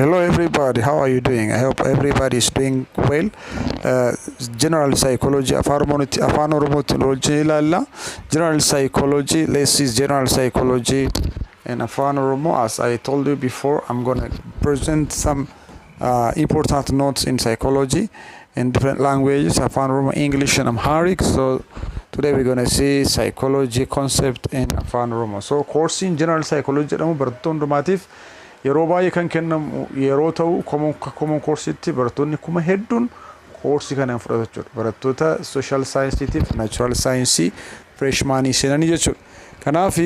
Hello everybody, how are you doing? I hope everybody is doing well. General psychology, Afaan Oromoo ilalla. General psychology, let's see general psychology and Afaan Oromoo. As I told you before, I'm gonna present some important notes in psychology in different languages, Afaan Oromoo, English and Amharic. So today we're gonna see psychology concept in Afaan Oromoo. So course in general psychology, barattoon dhumaatiif yeroo baay'ee kan kennamu yeroo ta'u common course'itti barattoonni kuma hedduun course kana fudhatu jechuudha. Barattoota social science'tiif natural science freshman seenanii jechuudha. Kanaaf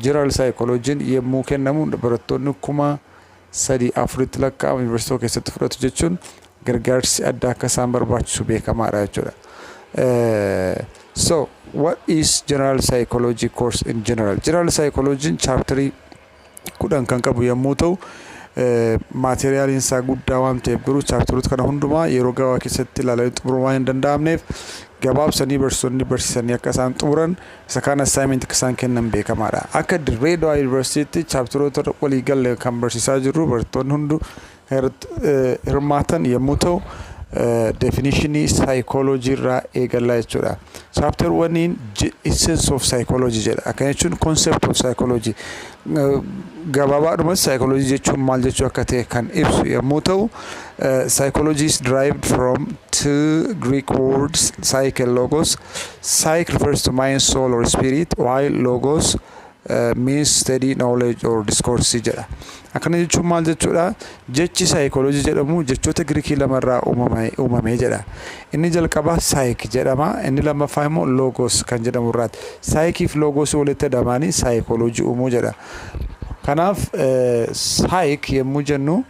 general psychology yemmuu kennamu barattoonni kuma 3-4 lakkaa'amu university keessatti fudhatu jechuun gargaarsi adda akka isaan barbaachisu beekamaadha jechuudha. So what is general psychology course in general? General psychology chapter kudhan kan qabu yemmuu ta'u material isaa guddaa waan ta'eef garuu chapterota kana hundumaa yeroo gabaa keessatti ilaalanii xumuruu waan hin danda'amneef gabaabsanii barsiisonni barsiisanii akka isaan xumuran isa kana assignment akka isaan kennan beekamaadha. Akka Dirreedawaa University chapterota walii galee kan barsiisaa jirru barattoonni hundu hirmaatan yemmuu ta'u definition psychology ra eegalla jechuudha. Chapter 1 in essence of psychology jedha. Akka jechuun concept of psychology. Gabaabadhuma psychology jechuun maal jechuu akka ta'e kan ibsu yemmuu ta'u psychology is derived from two Greek words, psyche and logos. Psyche refers to mind, soul or spirit, while logos means study, knowledge or discourse jedha. Akkana jechuun maal jechuudha? Jechi psychology jedhamu jechoota Greekii lamarraa uumame jedha. Inni jalqaba psyche jedhama, inni lammaffaa immoo logos kan jedhamu irraati. Psyche fi logos walitti hidhamanii psychology uumuu jedha. Kanaaf psyche yemmuu jennu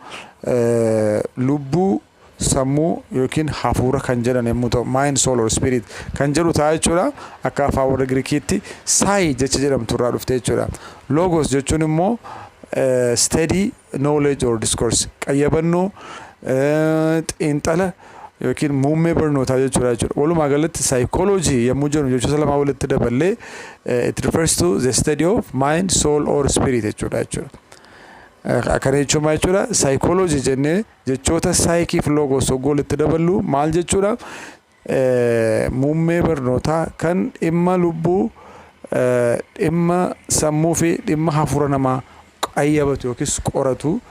lubbuu sammuu yookiin hafuura kan jedhan yemmuu ta'u mind, soul or spirit kan jedhu ta'a jechuudha. Akka afaan warra Giriikiitti psy jecha jedhamtu irraa dhufte jechuudha. Logos jechuun immoo study, knowledge or discourse qayyabannoo xiinxala yookiin muummee barnootaa jechuudha. Walumaa galatti psychology yemmuu jennu jechoota lama walitti daballee it refers to the study of mind, soul or spirit jechuudha. Akkana jechuun maal jechuudha? Psychology jennee jechoota psyche fi logos walitti daballu maal jechuudha? Muummee barnootaa kan dhimma lubbuu, dhimma sammuu fi dhimma hafuura namaa qayyabatu yookiis qoratu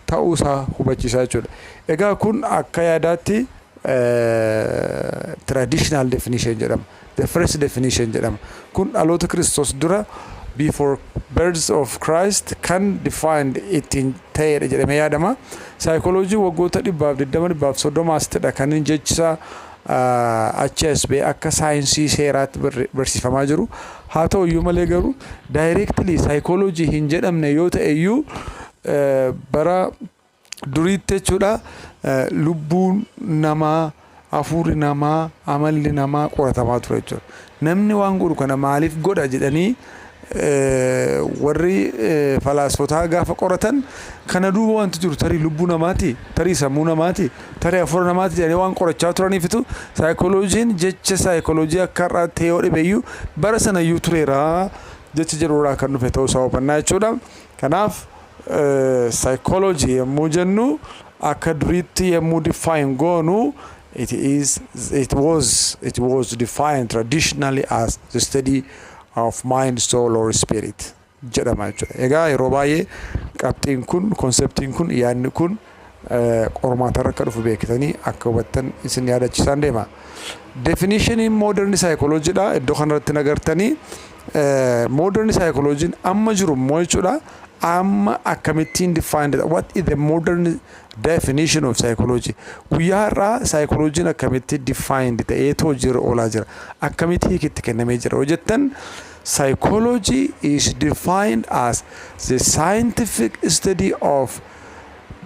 ta'uusaa hubachiisaa jechuudha. Egaa kun akka yaadaatti traditional definition jedhama. The first definition jedhama. Kun dhaloota Kiristoos dura before birth of Christ can defined it in ta'edha jedhamee yaadama. Psychology waggoota 120-130 kan jechisaa achi as ba'ee akka saayinsii seeraatti barsiifamaa jiru. Haa ta'u iyyuu malee garuu directly psychology hin jedhamne yoo ta'e iyyuu bara duriitti jechuudha lubbuun namaa, hafuurri namaa, amalli namaa qoratamaa ture jechuudha. Namni waan godhu kana maaliif godha jedhanii warri falaasfotaa gaafa qoratan kana duuba wanti jiru tarii lubbuu namaati, tarii sammuu namaati, tarii hafuura namaati jedhanii waan qorachaa turaniifitu psychology'n jecha psychology akka irratti yoo dhibeeyyuu bara sana iyyuu tureera jecha jedhuurraa kan dhufe ta'uu isaa hubannaa jechuudha. Kanaaf psychology yemmuu jennu akka duriitti yemmuu define goonu it was defined traditionally as the study of mind, soul or spirit jedhama jechuudha. Egaa yeroo baay'ee qabxiin kun konseptiin kun yaadni kun qormaata irra akka dhufu beektanii akka hubattan isin yaadachiisaan deema. Definition in modern psychology dha iddoo kanarratti nagartanii modern psychology amma jiru immoo jechuudha. Amma akkamittiin defined, what is the modern definition of psychology? Guyyaa irraa psychology akkamitti defined ta'eetoo jira oolaa jira, akkamitti hiikitti kennamee jira hojjettan. Psychology is defined as the scientific study of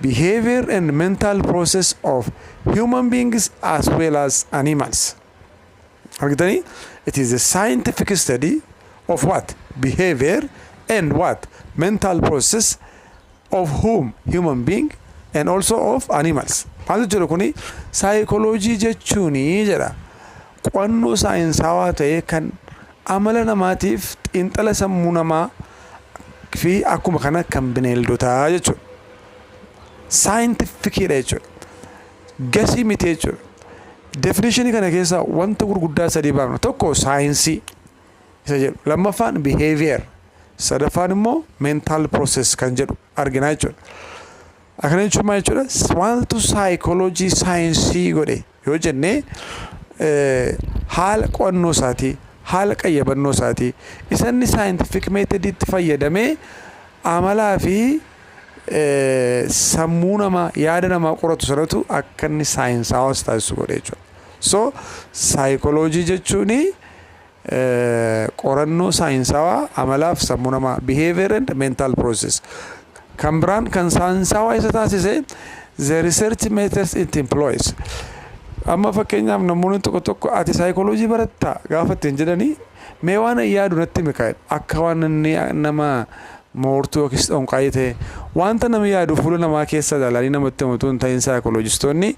behavior and mental process of human beings as well as animals. Argitanii? It is a scientific study of what? Behavior and what? Mental process of whom? Human being and also of animals. Maal jedhu kuni psychology jechuuni jedha. Qo'annoo saayinsawaa ta'e kan amala namaatiif xiinxala sammuu namaa fi akkuma kana kan bineeldotaa jechuudha. saayintifikiidha jechuudha. Gasii miti jechuudha. Definitionii kana keessaa wanta gurguddaa sadii baafna. Tokko saayinsii isa jedhu, lammaffaan behavior, sadaffaan immoo mental process kan jedhu argina jechuudha. Akkana jechuun maal jechuudha? Wantu saayikoloojii saayinsii godhe yoo jennee haala qo'annoo isaatii, haala qayyabannoo isaatii, isanni scientific method itti fayyadamee amalaa fi sammuu namaa, yaada namaa qoratu sanatu akka inni saayinsaawaa taasisu godhe jechuudha. So saayikoloojii jechuun qorannoo saayinsaawaa amalaaf sammuu namaa, behavior and mental process. Kan biraan kan saayinsaawaa isa taasise the research methods it employs. Amma fakkeenyaaf namoonni tokko tokko ati saayikoloojii baratta gaafa ittiin jedhanii mee waan yaadu natti mikaa'e akka waan inni nama moortuu yookiis dhonqaayii ta'e wanta nama yaadu fuula namaa keessa ilaalanii namatti himatu hin ta'in saayikoloojjistoonni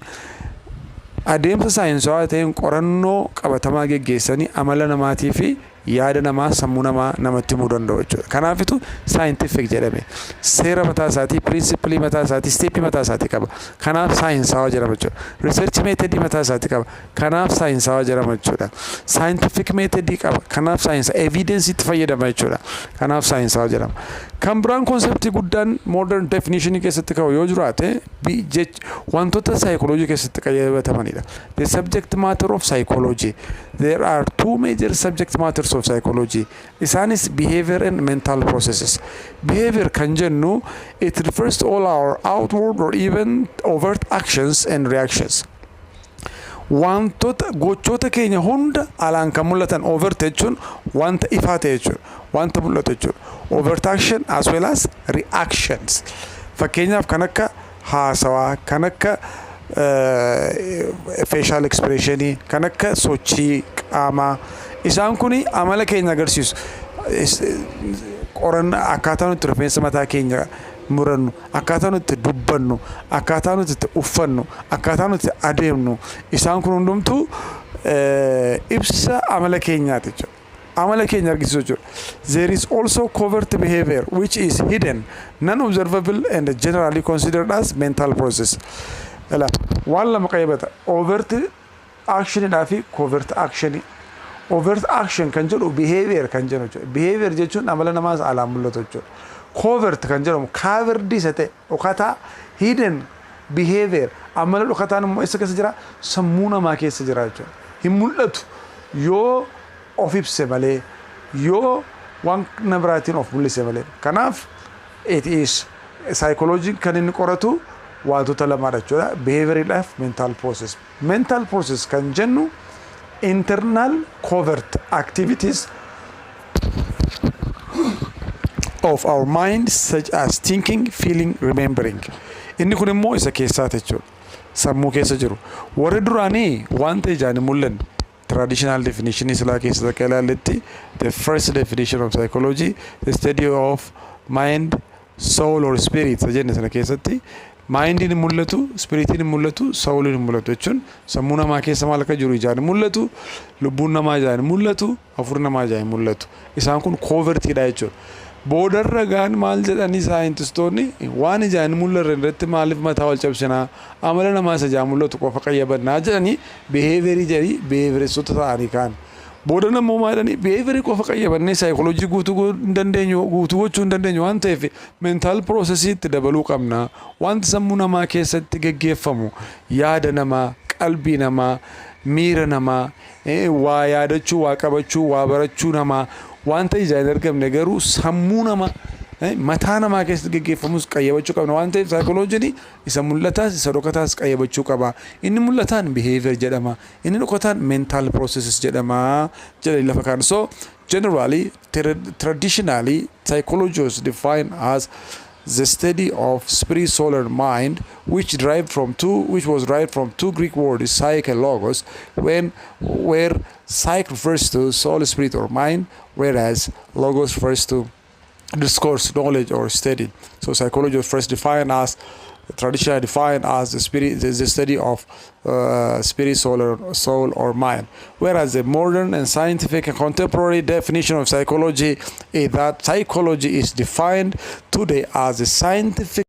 adeemsa saayinsawaa ta'een qorannoo qabatamaa geggeessanii amala namaatii fi yaada namaa, sammuu namaa namatti himuu danda'u jechuudha. Kanaafitu saayintifik jedhame. Seera mataa isaatii, pirinsipilii mataa isaatii, steepii mataa isaatii qaba. Kanaaf saayinsaawaa jedhama jechuudha. Riisarchi meetodii mataa isaatii qaba. Kanaaf saayinsaawaa jedhama jechuudha. Saayintifik meetodii qaba. Kanaaf saayinsaa evidensii itti fayyadama jechuudha. Kanaaf saayinsaawaa jedhama. Kan biraan konseptii guddaan modern definitionii keessatti ka'u yoo jiraate wantoota saayikoloojii keessatti qayyabatamanidha. The subject matter of psychology. There are two major subject matters of psychology. Isaanis behavior and mental processes. Behavior kan jennu it refers to all our outward or even overt actions and reactions. Wantoota gochoota keenya hunda alaan kan mul'atan overt jechuun wanta ifaa ta'e jechuudha. Wanta mul'atu jechuudha. Overt action as well as reactions. Fakkeenyaaf kan akka haasawaa, kan akka facial expressionii, kan akka sochii qaamaa, isaan kuni amala keenya agarsiisu. Qorannaa akkaataa nuti rifeensa mataa keenya murannu, akkaataa nuti dubbannu, akkaataa nuti uffannu, akkaataa nuti adeemnu, isaan kun hundumtuu ibsa amala keenyaati jechuudha. Amala keenya argisiisu jechuudha. There is also covert behavior which is hidden, non-observable and generally considered as mental process. Waan lama qayyabata. Overt action fi covert action. Overt action kan jedhu behavior kan jedhu jechuudha. Behavior jechuun amala namaas alaan mul'atu jechuudha. Covert kan jedhamu covered isa ta'e dhokataa hidden behavior amala dhokataan immoo isa keessa jira, sammuu namaa keessa jira jechuudha. Hin mul'atu yoo of ibse malee, yoo waan na biraatiin of mul'ise malee. Kanaaf it is psychology kan inni qoratu wantoota lamaadha jechuudha. Behavior fi mental process. Mental process kan jennu internal covert activities of our mind such as thinking, feeling, remembering. Inni kun immoo isa keessaati jechuudha. Sammuu keessa jiru. Warri duraanii wanta ijaan hin mul'anne traditional definition isla keessatti akka ilaalletti the first definition of psychology, the study of mind, soul or spirit jenne sana keessatti Mind in mul'atu, spirit in mul'atu, soul in mul'atu jechuun sammuu namaa keessa maal akka jiru ijaan mul'atu, lubbuun namaa ijaan mul'atu, hafuurri namaa ijaan mul'atu. Isaan kun covertidha jechuudha. Boodarra gaan maal jedhanii saayintistoonni waan ijaan mul'arre irratti maaliif mataa wal cabsinaa amala namaa isa ijaan mul'atu qofa qayyabannaa jedhanii behaviyorii jedhanii behaviyoreessota ta'anii kaan. Booda nammoo maadhanii behaviyorii qofa qayyabannee saayikoloojii guutuu hin dandeenyu, guutuu gochuu hin dandeenyu waan ta'eef mental processiitti dabaluu qabna. Wanti sammuu namaa keessatti geggeeffamu yaada namaa, qalbii namaa, miira namaa, waa yaadachuu, waa qabachuu, waa barachuu namaa wanta ijaan argamne garuu sammuu namaa mataa namaa keessatti geggeeffamus qayyabachuu qabna. Waan ta'eef saayikoloojii isa mul'ataas isa dhokataas qayyabachuu qaba. Inni mul'ataan behavior jedhama, inni dhokataan mental processes jedhama jedhanii lafa kaan. So generally, traditionally, psychologists define as the study of spirit, soul, and mind, which was derived from two Greek words, psyche and logos, where psyche refers to soul, spirit, or mind, whereas logos refers to discourse, knowledge, or study. So psychology was first traditionally defined as the study of spirit, soul, or mind. Whereas the modern and scientific and contemporary definition of psychology is that psychology is defined today as a scientific